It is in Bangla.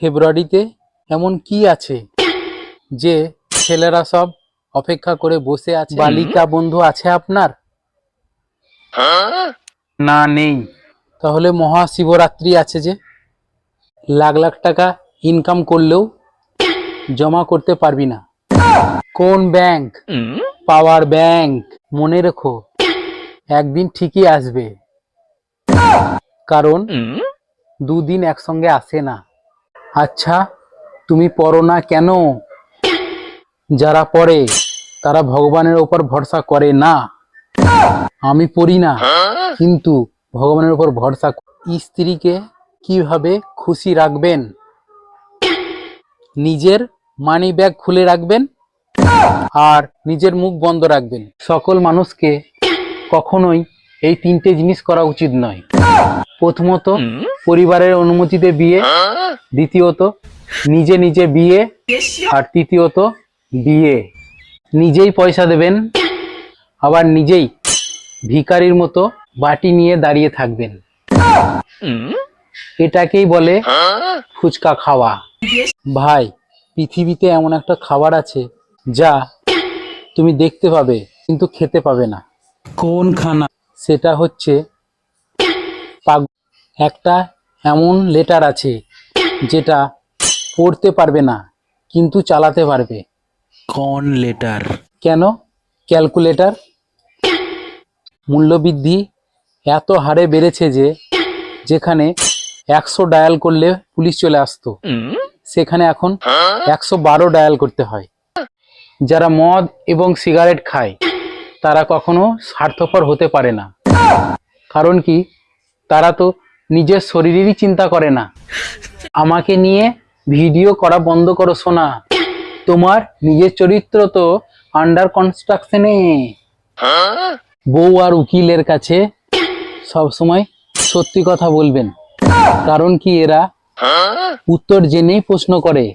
ফেব্রুয়ারিতে এমন কি আছে যে ছেলেরা সব অপেক্ষা করে বসে আছে? বালিকা বন্ধু আছে আপনার? না, নেই। তাহলে মহাশিবরাত্রি আছে যে, লাখ লাখ টাকা ইনকাম করলেও জমা করতে পারবি না। কোন ব্যাংক? Power bank. মনে রেখো, একদিন ঠিকই আসবে, কারণ দুদিন একসঙ্গে আসে না। আচ্ছা, তুমি পড়ো না কেন? যারা পড়ে তারা ভগবানের ওপর ভরসা করে না। আমি পড়ি না, কিন্তু ভগবানের উপর ভরসা। স্ত্রীকে কিভাবে খুশি রাখবেন? নিজের মানি ব্যাগ খুলে রাখবেন আর নিজের মুখ বন্ধ রাখবেন। সকল মানুষকে কখনোই এই তিনটে জিনিস করা উচিত নয়। প্রথমত, পরিবারের অনুমতিতে বিয়ে। দ্বিতীয়ত, নিজে নিজে বিয়ে। আর তৃতীয়ত, বিয়ে নিজেই পয়সা দেবেন, আবার নিজেই ভিখারির মতো বাটি নিয়ে দাঁড়িয়ে থাকবেন। এটাকেই বলে ফুচকা খাওয়া। ভাই, পৃথিবীতে এমন একটা খাবার আছে যা তুমি দেখতে পাবে কিন্তু খেতে পাবে না। কোন খানা? সেটা হচ্ছে একটা এমন লেটার আছে যেটা পড়তে পারবে না কিন্তু চালাতে পারবে। কোন লেটার? কেন? ক্যালকুলেটর। মূল্যবৃদ্ধি এত হারে বেড়েছে যে যেখানে 100 ডায়াল করলে পুলিশ চলে আসতো, সেখানে এখন 112 ডায়াল করতে হয়। যারা মদ এবং সিগারেট খায় তারা কখনো স্বার্থপর হতে পারে না। কারণ কি? তারা তো নিজের শরীরেরই চিন্তা করে না। আমাকে নিয়ে ভিডিও করা বন্ধ করো সোনা, তোমার নিজের চরিত্র তো আন্ডার কনস্ট্রাকশনে। বউ আর উকিলের কাছে সবসময় সত্যি কথা বলবেন, কারণ কি এরা উত্তর জেনেই প্রশ্ন করে।